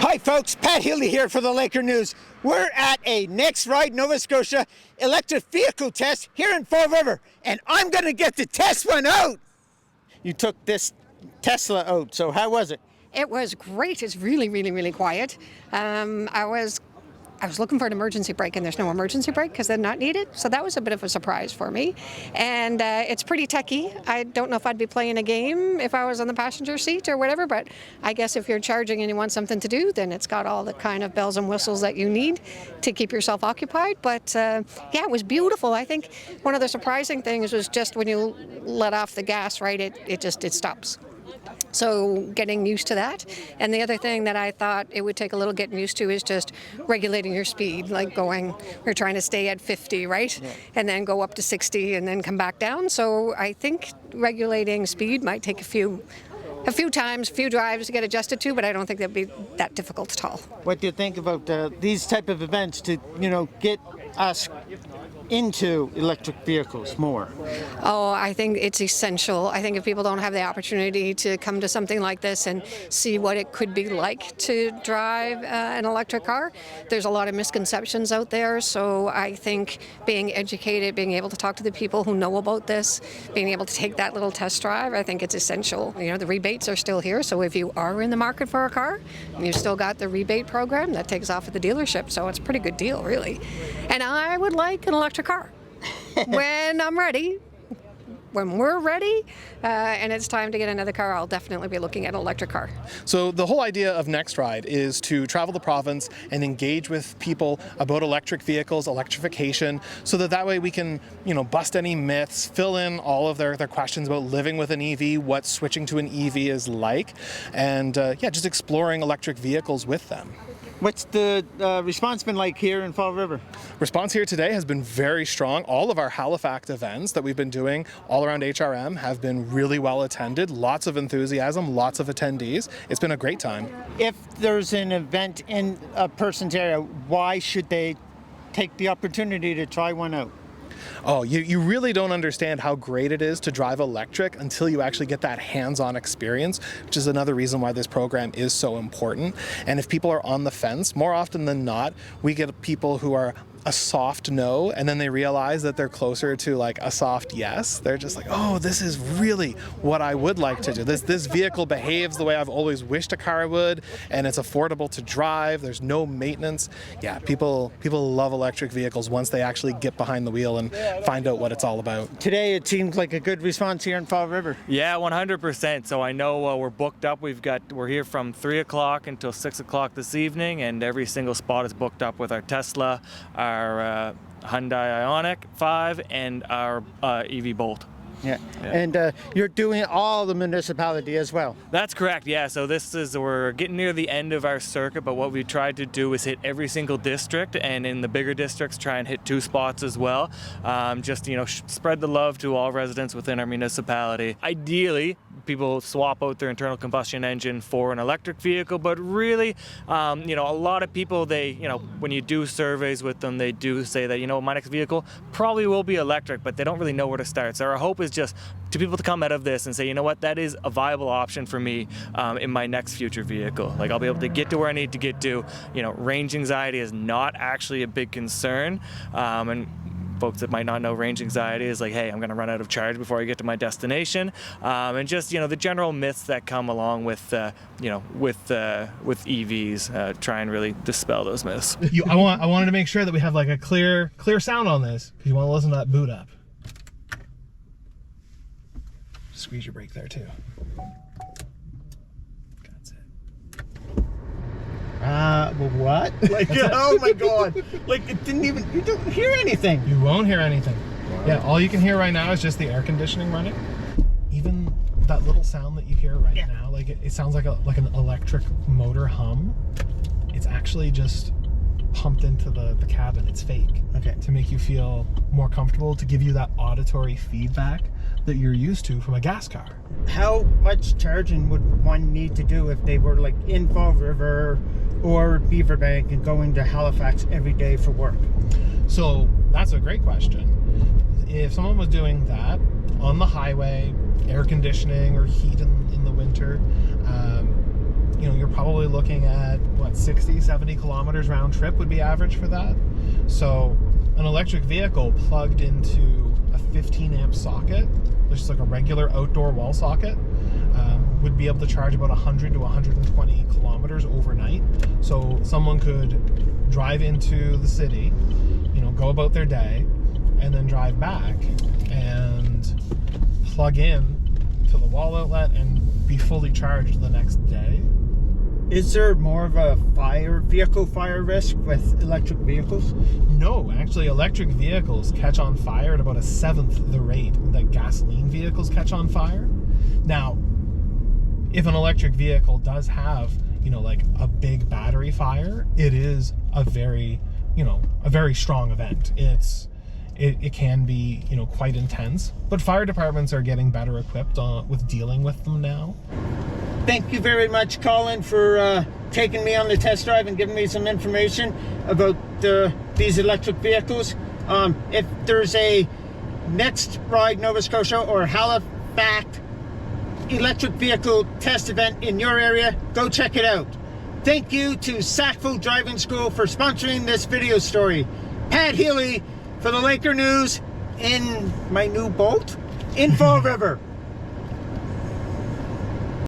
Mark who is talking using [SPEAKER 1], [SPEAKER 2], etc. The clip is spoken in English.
[SPEAKER 1] Hi folks, Pat Healey here for the Laker News. We're at a Next Ride Nova Scotia electric vehicle test here in Fall River, and I'm going to get to test one out. You took this Tesla out, so how was it?
[SPEAKER 2] It was great. It's really quiet. I was looking for an emergency brake, and there's no emergency brake because they're not needed. So that was a bit of a surprise for me. And it's pretty techy. I don't know if I'd be playing a game if I was on the passenger seat or whatever, but I guess if you're charging and you want something to do, then it's got all the kind of bells and whistles that you need to keep yourself occupied. But yeah, it was beautiful. I think one of the surprising things was just when you let off the gas, right, it stops. So getting used to that. And the other thing that I thought it would take a little getting used to is just regulating your speed, like we're trying to stay at 50, right? Yeah. And then go up to 60 and then come back down. So I think regulating speed might take a few drives to get adjusted to, but I don't think that'd be that difficult at all.
[SPEAKER 1] What do you think about these type of events to, get us into electric vehicles more?
[SPEAKER 2] Oh, I think it's essential. I think if people don't have the opportunity to come to something like this and see what it could be like to drive an electric car, there's a lot of misconceptions out there. So I think being educated, being able to talk to the people who know about this, being able to take that little test drive, I think it's essential. The rebates are still here. So if you are in the market for a car, you've still got the rebate program that takes off at the dealership. So it's a pretty good deal, really. And I would like an electric car when I'm ready. When we're ready and it's time to get another car, I'll definitely be looking at an electric car.
[SPEAKER 3] So the whole idea of Next Ride is to travel the province and engage with people about electric vehicles, electrification, so that way we can, bust any myths, fill in all of their questions about living with an EV, what switching to an EV is like, and just exploring electric vehicles with them.
[SPEAKER 1] What's the response been like here in Fall River?
[SPEAKER 3] Response here today has been very strong. All of our Halifax events that we've been doing all around HRM have been really well attended. Lots of enthusiasm, lots of attendees. It's been a great time.
[SPEAKER 1] If there's an event in a person's area, why should they take the opportunity to try one out?
[SPEAKER 3] Oh, you really don't understand how great it is to drive electric until you actually get that hands-on experience, which is another reason why this program is so important. And if people are on the fence, more often than not, we get people who are a soft no, and then they realize that they're closer to like a soft yes. They're just like, oh, this is really what I would like to do. This vehicle behaves the way I've always wished a car would, and it's affordable to drive. There's no maintenance. Yeah, people love electric vehicles once they actually get behind the wheel and find out what it's all about.
[SPEAKER 1] Today it seems like a good response here in Fall River.
[SPEAKER 4] Yeah, 100%. So I know we're booked up. We're here from 3 o'clock until 6 o'clock this evening, and every single spot is booked up with our Tesla, our Hyundai Ioniq 5, and our EV Bolt.
[SPEAKER 1] Yeah. And you're doing all the municipality as well.
[SPEAKER 4] That's correct, yeah. So we're getting near the end of our circuit, but what we tried to do is hit every single district, and in the bigger districts try and hit 2 spots as well. Spread the love to all residents within our municipality. Ideally, people swap out their internal combustion engine for an electric vehicle, but really, a lot of people, when you do surveys with them, they do say that, my next vehicle probably will be electric, but they don't really know where to start. So our hope is just to people to come out of this and say, you know what, that is a viable option for me in my next future vehicle. Like, I'll be able to get to where I need to get to. Range anxiety is not actually a big concern. And folks that might not know, range anxiety is like, hey, I'm going to run out of charge before I get to my destination, and just the general myths that come along with EVs. Try and really dispel those myths.
[SPEAKER 3] I wanted to make sure that we have like a clear sound on this, because you want to listen to that boot up. Squeeze your brake there too. That's it.
[SPEAKER 1] What? Like, oh my God. Like, you don't hear anything.
[SPEAKER 3] You won't hear anything. Wow. Yeah, all you can hear right now is just the air conditioning running. Even that little sound that you hear right now, like it sounds like an electric motor hum. It's actually just pumped into the cabin. It's fake.
[SPEAKER 1] Okay.
[SPEAKER 3] To make you feel more comfortable, to give you that auditory feedback that you're used to from a gas car.
[SPEAKER 1] How much charging would one need to do if they were like in Fall River or Beaverbank and going to Halifax every day for work?
[SPEAKER 3] So that's a great question. If someone was doing that on the highway, air conditioning or heat in the winter, you're probably looking at, what, 60, 70 kilometers round trip would be average for that. So an electric vehicle plugged into a 15 amp socket, just like a regular outdoor wall socket, would be able to charge about 100 to 120 kilometers overnight. So someone could drive into the city, go about their day, and then drive back and plug in to the wall outlet and be fully charged the next day.
[SPEAKER 1] Is there more of a vehicle fire risk with electric vehicles?
[SPEAKER 3] No, actually electric vehicles catch on fire at about a 1/7 the rate that gasoline vehicles catch on fire. Now, if an electric vehicle does have, like a big battery fire, it is a very strong event. It can be, quite intense, but fire departments are getting better equipped with dealing with them now.
[SPEAKER 1] Thank you very much, Colin, for taking me on the test drive and giving me some information about these electric vehicles. If there's a Next Ride Nova Scotia or Halifax electric vehicle test event in your area, go check it out. Thank you to Sackville Driving School for sponsoring this video story. Pat Healey for the Laker News in my new boat in Fall River.